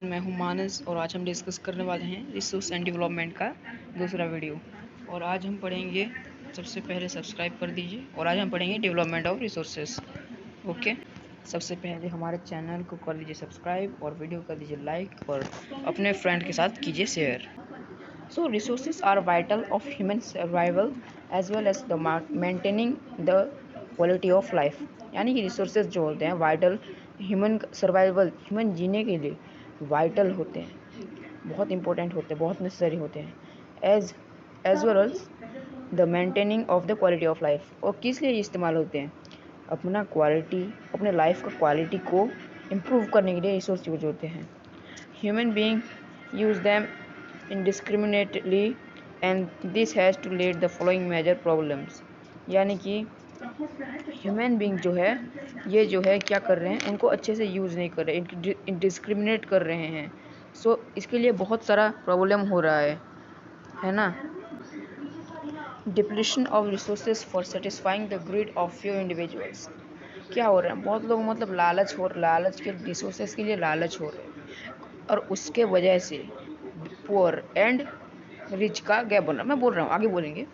मैं हूं मानस और आज हम डिस्कस करने वाले हैं रिसोर्स एंड डेवलपमेंट का दूसरा वीडियो। और आज हम पढ़ेंगे, सबसे पहले सब्सक्राइब कर दीजिए। और आज हम पढ़ेंगे डेवलपमेंट ऑफ रिसोर्सेस। ओके, सबसे पहले हमारे चैनल को कर दीजिए सब्सक्राइब और वीडियो कर दीजिए लाइक और अपने फ्रेंड के साथ कीजिए share. So resources are vital of human survival as well as the maintaining the quality of life. यानी कि रिसोर्सेज जो होते हैं वाइटल, ह्यूमन सर्वाइवल, ह्यूमन जीने के लिए वाइटल होते हैं, बहुत इंपॉर्टेंट होते हैं, बहुत नेसेसरी होते हैं, as well as the maintaining of the quality of life. और किस लिए इस्तेमाल होते हैं? अपना क्वालिटी, अपने लाइफ का क्वालिटी को इम्प्रूव करने के लिए रिसोर्स यूज होते हैं। Human being use them indiscriminately and this has to lead the following major problems। यानी कि ह्यूमन बीइंग जो है, ये जो है क्या कर रहे हैं, उनको अच्छे से यूज़ नहीं कर रहे, डिस्क्रिमिनेट कर रहे हैं। सो इसके लिए बहुत सारा प्रॉब्लम हो रहा है ना। Depletion of resources for satisfying the greed of few individuals. क्या हो रहा है, बहुत लोग मतलब लालच के, रिसोर्सेज के लिए लालच हो रहे हैं और उसके वजह से पुअर एंड रिच का गैप बन रहा है। मैं बोल रहा हूँ, आगे बोलेंगे।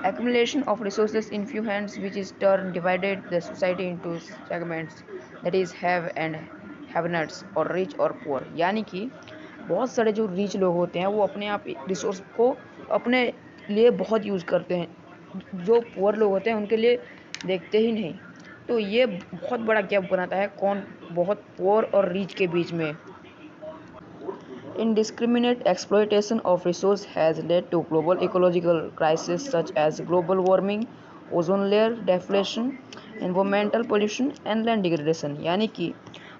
Accumulation of resources in few hands, which is turn divided the society into segments, that is have and have-nots और rich और poor। यानी कि बहुत सारे जो रिच लोग होते हैं वो अपने आप रिसोर्स को अपने लिए बहुत यूज़ करते हैं, जो पुअर लोग होते हैं उनके लिए देखते ही नहीं। तो ये बहुत बड़ा गैप बनाता है कौन, बहुत पुअर और रिच के बीच में। Indiscriminate exploitation of resources has led to global ecological crises such as global warming, ozone layer depletion, environmental pollution and land degradation। यानी कि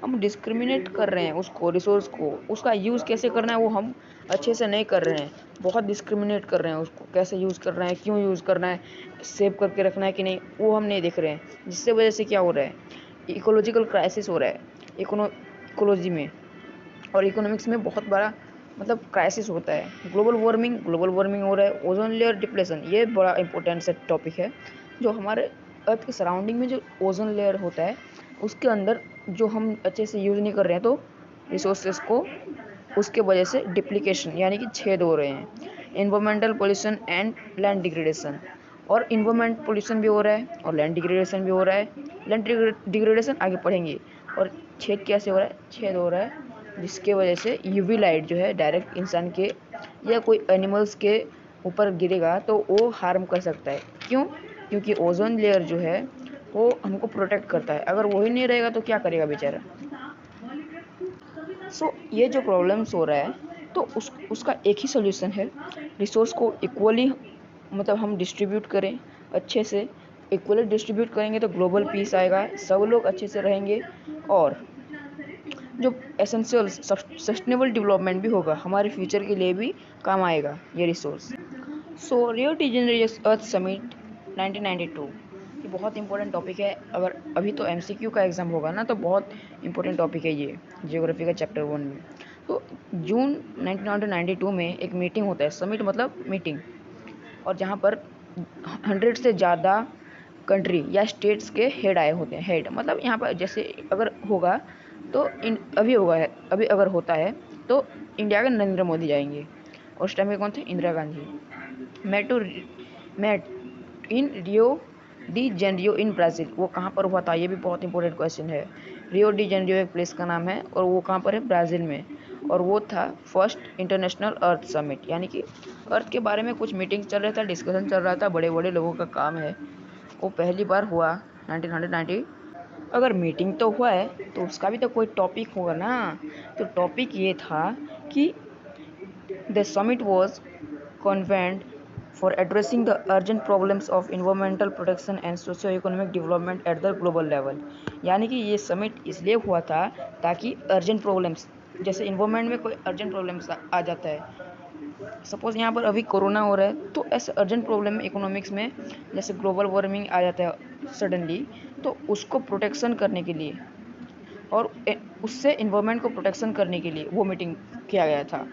हम डिस्क्रिमिनेट कर रहे हैं उसको, रिसोर्स को, उसका यूज़ कैसे करना है वो हम अच्छे से नहीं कर रहे हैं, बहुत डिस्क्रिमिनेट कर रहे हैं उसको, कैसे यूज़ करना है, क्यों यूज़ करना है, सेव करके रखना है कि नहीं, वो हम नहीं देख रहे हैं। जिससे वजह से क्या हो रहा है, इकोलॉजिकल क्राइसिस हो रहा है इकोलॉजी में और इकोनॉमिक्स में बहुत बड़ा मतलब क्राइसिस होता है। ग्लोबल वार्मिंग हो रहा है, ओजोन लेयर डिप्लेशन, ये बड़ा इंपॉर्टेंट सा टॉपिक है। जो हमारे अर्थ के सराउंडिंग में जो ओजोन लेयर होता है उसके अंदर जो हम अच्छे से यूज़ नहीं कर रहे हैं, तो रिसोर्सेज को उसके वजह से डिप्लीकेशन यानी कि छेद हो रहे हैं। Environmental pollution and land degradation, और इन्वायरमेंट पोल्यूशन भी हो रहा है और लैंड डिग्रेडेशन भी हो रहा है। लैंड डिग्रेडेशन आगे पढ़ेंगे। और छेद कैसे हो रहा है, छेद हो रहा है जिसके वजह से यूवी लाइट जो है डायरेक्ट इंसान के या कोई एनिमल्स के ऊपर गिरेगा तो वो हार्म कर सकता है। क्यों? क्योंकि ओजोन लेयर जो है वो हमको प्रोटेक्ट करता है, अगर वही नहीं रहेगा तो क्या करेगा बेचारा। ये जो प्रॉब्लम्स हो रहा है तो उसका एक ही सोल्यूशन है, रिसोर्स को इक्वली मतलब हम डिस्ट्रीब्यूट करें, अच्छे से इक्वली डिस्ट्रीब्यूट करेंगे तो ग्लोबल पीस आएगा, सब लोग अच्छे से रहेंगे और जो एसेंशियल सस्टेनेबल डेवलपमेंट भी होगा, हमारे फ्यूचर के लिए भी काम आएगा ये रिसोर्स। सो रियो डी जेनेरेस अर्थ समिट 1992, ये बहुत इंपॉर्टेंट टॉपिक है। अगर अभी तो एमसीक्यू का एग्ज़ाम होगा ना, तो बहुत इंपॉर्टेंट टॉपिक है ये जियोग्राफी का चैप्टर 1 में। तो जून 1992 में एक मीटिंग होता है, समिट मतलब मीटिंग, और जहाँ पर 100 से ज़्यादा कंट्री या स्टेट्स के हेड आए होते हैं। हेड मतलब यहाँ पर जैसे अगर होगा तो अभी अगर होता है तो इंडिया के नरेंद्र मोदी जाएंगे, और उस टाइम में कौन थे, Indira Gandhi. Met in Rio de Janeiro in Brazil, वो कहाँ पर हुआ था, ये भी बहुत इंपॉर्टेंट क्वेश्चन है। रियो डी जेनेरियो एक प्लेस का नाम है और वो कहाँ पर है, ब्राज़ील में। और वो था फर्स्ट इंटरनेशनल अर्थ समिट, यानी कि अर्थ के बारे में कुछ मीटिंग चल रहा था, डिस्कशन चल रहा था, बड़े बड़े लोगों का काम है। वो पहली बार हुआ 1990। अगर मीटिंग तो हुआ है तो उसका भी तो कोई टॉपिक होगा ना। तो टॉपिक ये था कि the summit was convened for addressing the urgent problems of environmental protection and socio-economic development at the global level। यानी कि ये समिट इसलिए हुआ था ताकि अर्जेंट प्रॉब्लम्स, जैसे इन्वायरमेंट में कोई अर्जेंट प्रॉब्लम्स आ जाता है, सपोज यहाँ पर अभी कोरोना हो रहा है, तो ऐसे अर्जेंट प्रॉब्लम इकोनॉमिक्स में जैसे ग्लोबल वार्मिंग आ जाता है सडनली, तो उसको प्रोटेक्शन करने के लिए और उससे इन्वायरमेंट को प्रोटेक्शन करने के लिए वो मीटिंग किया गया था।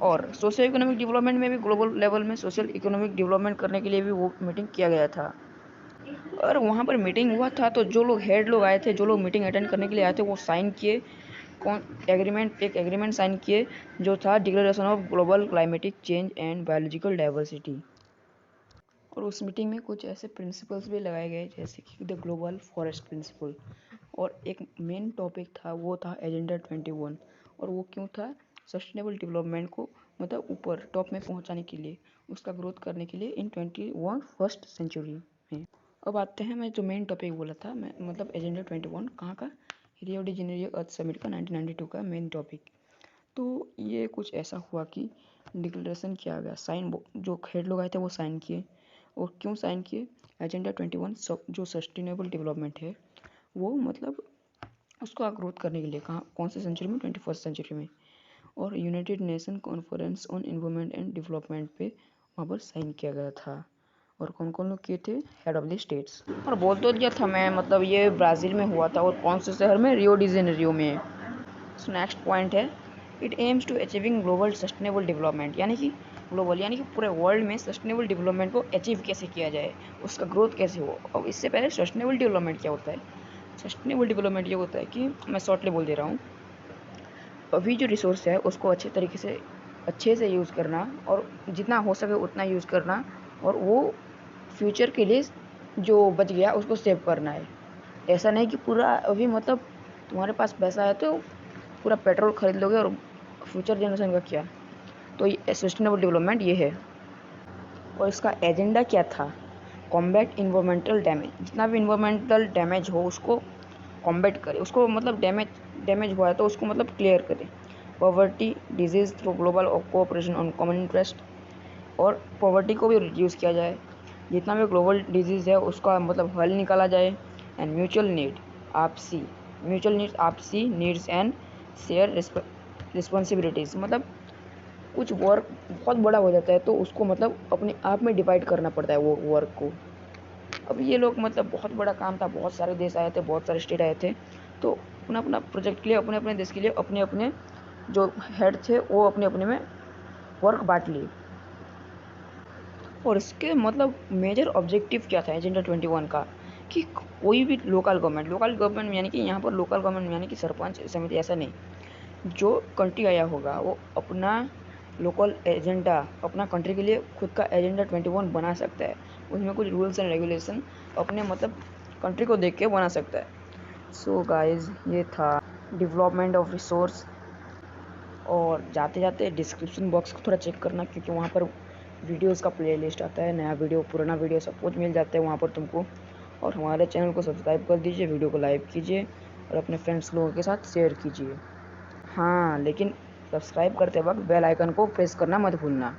और सोशल इकोनॉमिक डेवलपमेंट में भी, ग्लोबल लेवल में सोशल इकोनॉमिक डेवलपमेंट करने के लिए भी वो मीटिंग किया गया था। और वहाँ पर मीटिंग हुआ था तो जो लोग हेड लोग आए थे, जो लोग मीटिंग अटेंड करने के लिए आए थे, वो साइन किए एक एग्रीमेंट साइन किए जो था declaration of global climatic change and biological diversity. और उस मीटिंग में कुछ ऐसे प्रिंसिपल्स भी लगाए गए जैसे कि द ग्लोबल फॉरेस्ट प्रिंसिपल, और एक मेन टॉपिक था वो था एजेंडा 21। और वो क्यों था? सस्टेनेबल डेवलपमेंट को मतलब ऊपर टॉप में पहुंचाने के लिए, उसका ग्रोथ करने के लिए इन 21st सेंचुरी में। अब आते हैं, मैं जो मेन टॉपिक बोला था मैं मतलब एजेंडा 21 कहाँ का? रियो डी जेनेरियो अर्थ समिट का 1992 का मेन टॉपिक। तो ये कुछ ऐसा हुआ कि डिक्लेरेशन किया गया, साइन जो हेड लोग आए थे वो साइन किए। और क्यों साइन किए? एजेंडा 21 जो सस्टेनेबल डेवलपमेंट है वो मतलब उसको ग्रोथ करने के लिए कहाँ, कौन से सेंचुरी में? 21st सेंचुरी में। और United nation conference on environment and development पे वहाँ पर साइन किया गया था। और कौन कौन लोग किए थे? Head of the states. और बोल तो दिया था मैं, मतलब ये ब्राज़ील में हुआ था। और कौन से शहर में? रियो डी जेनेरियो में। सो नेक्स्ट पॉइंट है, it aims to achieving global sustainable development, यानी कि ग्लोबल यानी कि पूरे वर्ल्ड में सस्टेनेबल डेवलपमेंट को अचीव कैसे किया जाए, उसका ग्रोथ कैसे हो। अब इससे पहले सस्टेनेबल डेवलपमेंट क्या होता है? सस्टेनेबल डेवलपमेंट ये होता है कि मैं शॉर्टली बोल दे रहा हूँ, अभी जो रिसोर्स है उसको अच्छे से यूज़ करना, और जितना हो सके उतना यूज़ करना, और वो फ्यूचर के लिए जो बच गया उसको सेव करना है। ऐसा नहीं कि पूरा अभी मतलब तुम्हारे पास पैसा है तो पूरा पेट्रोल खरीद लोगे और फ्यूचर जनरेशन का क्या। तो ये सस्टेनेबल डेवलपमेंट ये है। और इसका एजेंडा क्या था? कॉम्बैट इन्वायरमेंटल डैमेज, जितना भी इन्वायरमेंटल डैमेज हो उसको कॉम्बैट करे, उसको मतलब डैमेज हुआ है तो उसको मतलब क्लियर करे। Poverty disease through global cooperation on common interest, और पॉवर्टी को भी रिड्यूस किया जाए, जितना भी ग्लोबल डिजीज़ है उसका मतलब हल निकाला जाए। एंड आपसी नीड्स एंड शेयर रिस्पॉन्सिबिलिटीज़, मतलब कुछ वर्क बहुत बड़ा हो जाता है तो उसको मतलब अपने आप में डिवाइड करना पड़ता है वो वर्क को। अब ये लोग मतलब बहुत बड़ा काम था, बहुत सारे देश आए थे, बहुत सारे स्टेट आए थे, तो अपना अपना प्रोजेक्ट के लिए अपने अपने देश के लिए अपने अपने जो हेड थे वो अपने अपने में वर्क बांट लिए। और इसके मतलब मेजर ऑब्जेक्टिव क्या था एजेंडा 21 का? कि कोई भी लोकल गवर्नमेंट यानी कि यहाँ पर लोकल गवर्नमेंट यानी कि सरपंच समिति ऐसा नहीं, जो कंट्री आया होगा वो अपना लोकल एजेंडा अपना कंट्री के लिए खुद का एजेंडा 21 बना सकता है। उसमें कुछ रूल्स एंड रेगुलेशन अपने मतलब कंट्री को देख के बना सकता है। सो गाइस, ये था डेवलपमेंट ऑफ रिसोर्स। और जाते जाते डिस्क्रिप्शन बॉक्स को थोड़ा चेक करना, क्योंकि वहाँ पर वीडियोस का प्लेलिस्ट आता है, नया वीडियो पुराना वीडियो सब कुछ मिल जाता है वहाँ पर तुमको। और हमारे चैनल को सब्सक्राइब कर दीजिए, वीडियो को लाइक कीजिए और अपने फ्रेंड्स लोगों के साथ शेयर कीजिए। हाँ, लेकिन सब्सक्राइब करते वक्त बेल आइकन को प्रेस करना मत भूलना।